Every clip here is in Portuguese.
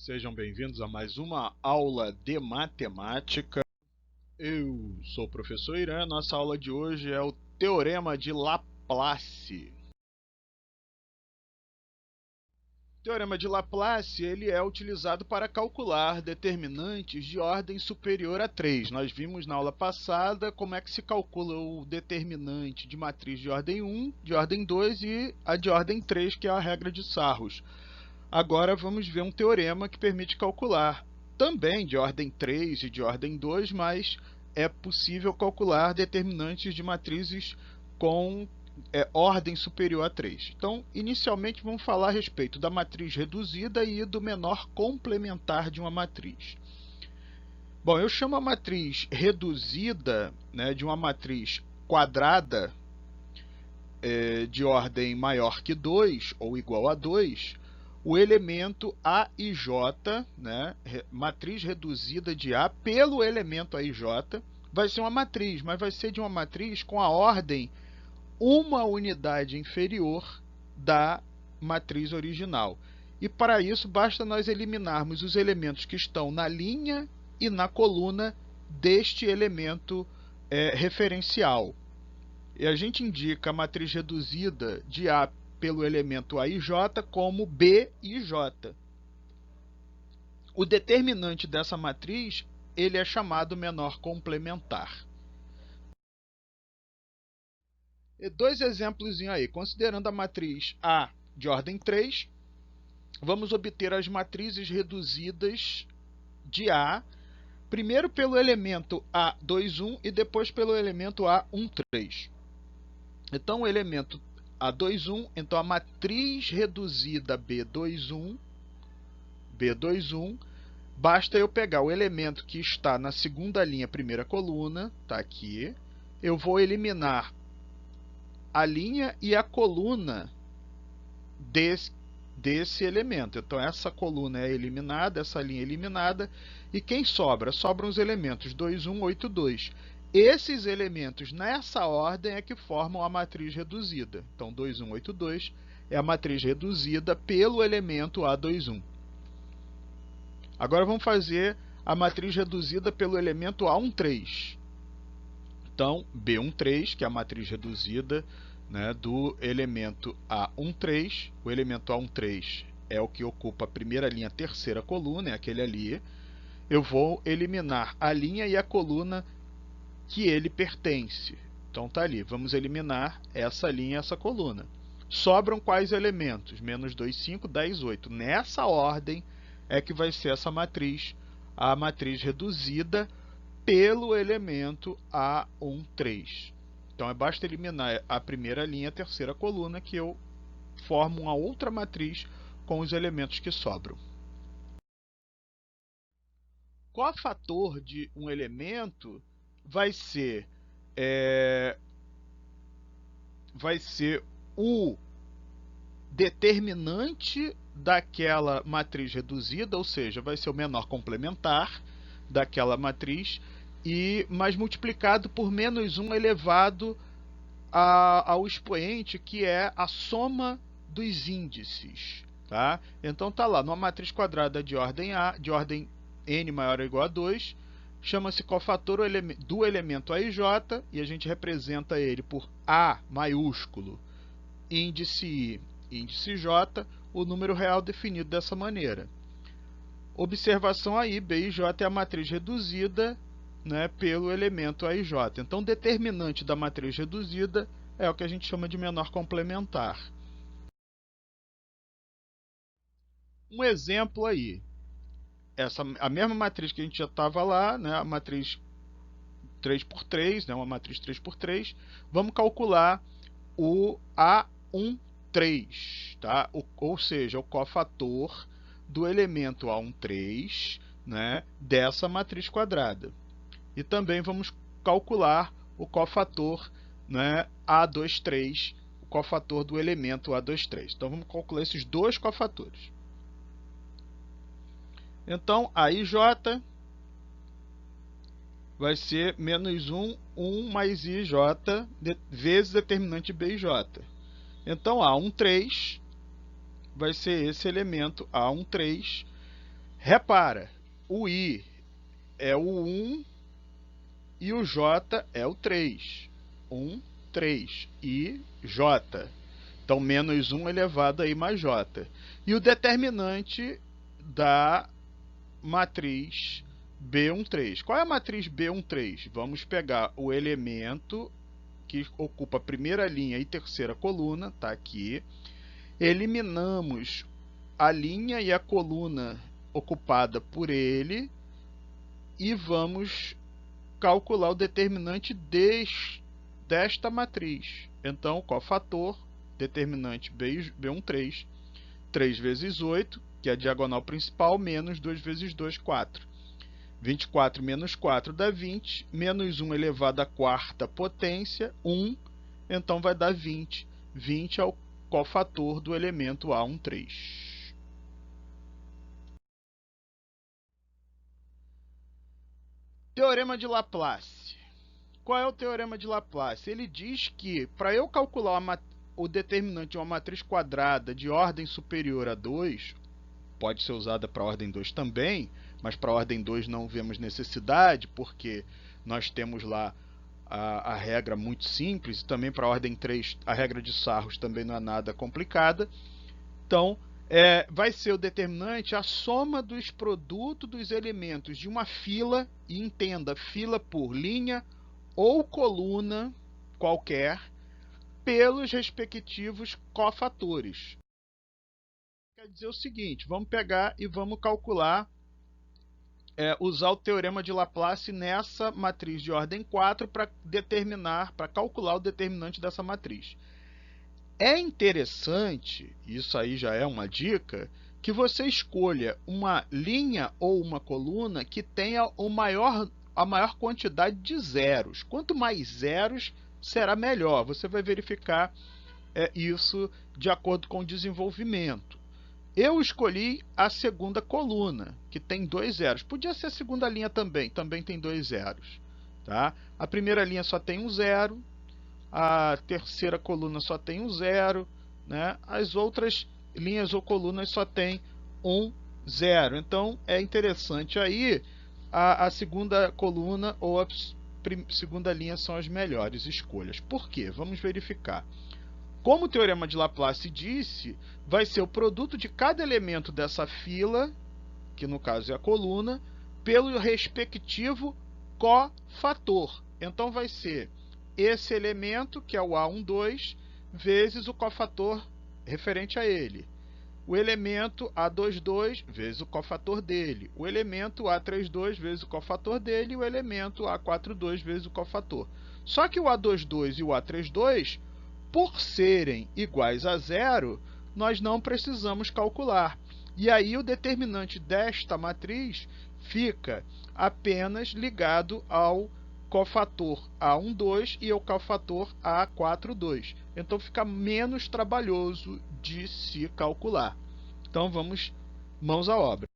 Sejam bem-vindos a mais uma aula de matemática. Eu sou o professor Irã. Nossa aula de hoje é o Teorema de Laplace. O Teorema de Laplace ele é utilizado para calcular determinantes de ordem superior a 3. Nós vimos na aula passada como é que se calcula o determinante de matriz de ordem 1, de ordem 2 e a de ordem 3, que é a regra de Sarros. Agora vamos ver um teorema que permite calcular também de ordem 3 e de ordem 2, mas é possível calcular determinantes de matrizes com ordem superior a 3. Então, inicialmente vamos falar a respeito da matriz reduzida e do menor complementar de uma matriz. Bom, eu chamo a matriz reduzida, de uma matriz quadrada de ordem maior que 2 ou igual a 2, o elemento A e J, matriz reduzida de A pelo elemento A e J, vai ser uma matriz, mas vai ser de uma matriz com a ordem uma unidade inferior da matriz original. E para isso basta nós eliminarmos os elementos que estão na linha e na coluna deste elemento referencial. E a gente indica a matriz reduzida de A pelo elemento A e J como B e J. O determinante dessa matriz ele é chamado menor complementar. E dois exemplos aí. Considerando a matriz A de ordem 3, vamos obter as matrizes reduzidas de A, primeiro pelo elemento A21 e depois pelo elemento A13. Então, o elemento A21, então a matriz reduzida B21, basta eu pegar o elemento que está na segunda linha, primeira coluna, está aqui, eu vou eliminar a linha e a coluna desse elemento. Então, essa coluna é eliminada, essa linha é eliminada, e quem sobra? Sobram os elementos 2, 1, 8, 2. Esses elementos, nessa ordem, é que formam a matriz reduzida. Então, 2, 1, 8, 2 é a matriz reduzida pelo elemento A21. Agora, vamos fazer a matriz reduzida pelo elemento A13. Então, B13, que é a matriz reduzida do elemento A13. O elemento A13 é o que ocupa a primeira linha, a terceira coluna, é aquele ali. Eu vou eliminar a linha e a coluna que ele pertence. Então tá ali, vamos eliminar essa linha e essa coluna. Sobram quais elementos? Menos 2, 5, 10, 8. Nessa ordem é que vai ser essa matriz, a matriz reduzida pelo elemento A13. Então basta eliminar a primeira linha e a terceira coluna que eu formo uma outra matriz com os elementos que sobram. Cofator de um elemento vai ser o determinante daquela matriz reduzida, ou seja, vai ser o menor complementar daquela matriz, mas multiplicado por menos 1 elevado ao expoente, que é a soma dos índices. Tá? Então está lá, numa matriz quadrada de ordem A, de ordem n maior ou igual a 2, chama-se cofator do elemento A e J, e a gente representa ele por A maiúsculo, índice I, índice J, o número real definido dessa maneira. Observação aí, B e J é a matriz reduzida pelo elemento A e J. Então, o determinante da matriz reduzida é o que a gente chama de menor complementar. Um exemplo aí. A mesma matriz que a gente já estava lá, a matriz 3×3, uma matriz 3×3. Vamos calcular o A13, tá? Ou seja, o cofator do elemento A13, dessa matriz quadrada. E também vamos calcular o cofator A23, o cofator do elemento A23. Então vamos calcular esses dois cofatores. Então, A e J vai ser menos 1, 1 mais IJ vezes determinante B e J. Então, A13 vai ser esse elemento A13 Repara, o I é o 1 e o J é o 3. 1, 3. I, J. Então, menos 1 elevado a I mais J. E o determinante da matriz B13. Qual é a matriz B13? Vamos pegar o elemento que ocupa a primeira linha e terceira coluna, está aqui. Eliminamos a linha e a coluna ocupada por ele e vamos calcular o determinante desta matriz. Então, cofator, determinante B13, 3 vezes 8, que é a diagonal principal, menos 2 vezes 2, 4. 24 menos 4 dá 20, menos 1 elevado à quarta potência, 1, então vai dar 20. 20 é o cofator do elemento A13. Teorema de Laplace. Qual é o teorema de Laplace? Ele diz que, para eu calcular o determinante de uma matriz quadrada de ordem superior a 2, pode ser usada para a ordem 2 também, mas para a ordem 2 não vemos necessidade, porque nós temos lá a regra muito simples, e também para a ordem 3 a regra de Sarros também não é nada complicada. Então, vai ser o determinante a soma dos produtos dos elementos de uma fila, e entenda, fila por linha ou coluna qualquer, pelos respectivos cofatores. Quer dizer o seguinte, vamos pegar e vamos calcular, usar o teorema de Laplace nessa matriz de ordem 4 para calcular o determinante dessa matriz. É interessante, isso aí já é uma dica, que você escolha uma linha ou uma coluna que tenha a maior quantidade de zeros. Quanto mais zeros, será melhor. Você vai verificar isso de acordo com o desenvolvimento. Eu escolhi a segunda coluna, que tem 2 zeros. Podia ser a segunda linha também tem 2 zeros. Tá? A primeira linha só tem 1 zero, a terceira coluna só tem 1 zero, né? As outras linhas ou colunas só tem 1 zero. Então é interessante aí a segunda coluna ou a segunda linha são as melhores escolhas. Por quê? Vamos verificar. Como o teorema de Laplace disse, vai ser o produto de cada elemento dessa fila, que no caso é a coluna, pelo respectivo cofator. Então vai ser esse elemento, que é o A12, vezes o cofator referente a ele. O elemento A22 vezes o cofator dele. O elemento A32 vezes o cofator dele. E o elemento A42 vezes o cofator. Só que o A22 e o A32, por serem iguais a zero, nós não precisamos calcular. E aí o determinante desta matriz fica apenas ligado ao cofator A12 e ao cofator A42. Então fica menos trabalhoso de se calcular. Então vamos mãos à obra.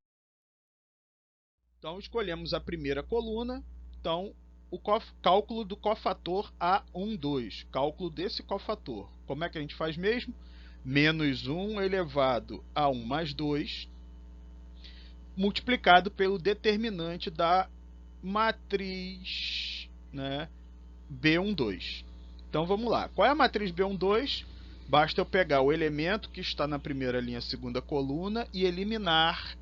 Então escolhemos a primeira coluna. Então o cálculo do cofator A12, cálculo desse cofator. Como é que a gente faz mesmo? Menos 1 elevado a 1 mais 2, multiplicado pelo determinante da matriz, né, B12. Então vamos lá. Qual é a matriz B12? Basta eu pegar o elemento que está na primeira linha, segunda coluna, e eliminar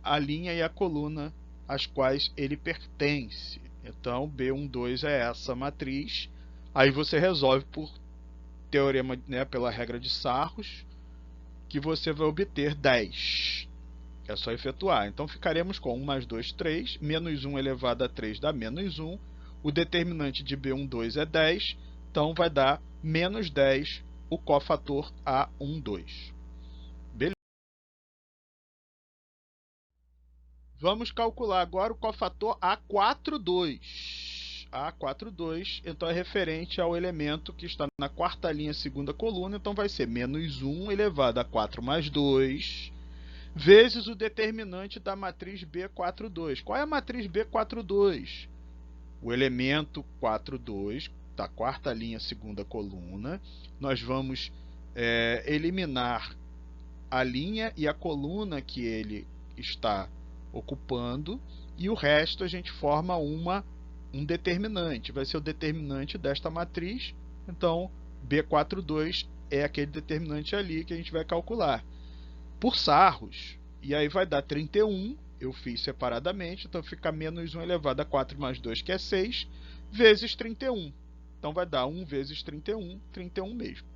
a linha e a coluna às quais ele pertence. Então, B12 é essa matriz. Aí você resolve por teorema, né, pela regra de Sarros, que você vai obter 10. É só efetuar. Então, ficaremos com 1 mais 2, 3. Menos 1 elevado a 3 dá menos 1. O determinante de B12 é 10. Então, vai dar menos 10 o cofator A12. Beleza? Vamos calcular agora o cofator A42. A42, então, é referente ao elemento que está na quarta linha, segunda coluna. Então, vai ser menos 1 elevado a 4 mais 2, vezes o determinante da matriz B42. Qual é a matriz B42? O elemento 42, da quarta linha, segunda coluna. Nós vamos eliminar a linha e a coluna que ele está ocupando, e o resto a gente forma um determinante, vai ser o determinante desta matriz, então B42 é aquele determinante ali que a gente vai calcular por sarros, e aí vai dar 31, eu fiz separadamente, então fica menos 1 elevado a 4 mais 2, que é 6, vezes 31. Então vai dar 1 vezes 31, 31 mesmo.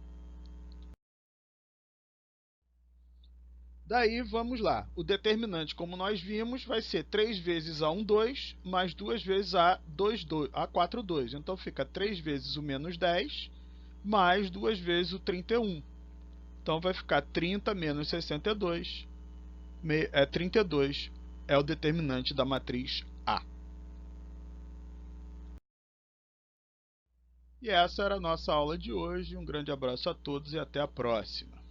Daí vamos lá, o determinante, como nós vimos, vai ser 3 vezes A12 mais 2 vezes A42, então fica 3 vezes o menos 10 mais 2 vezes o 31. Então vai ficar 30 menos 62, 32 é o determinante da matriz A. E essa era a nossa aula de hoje. Um grande abraço a todos e até a próxima.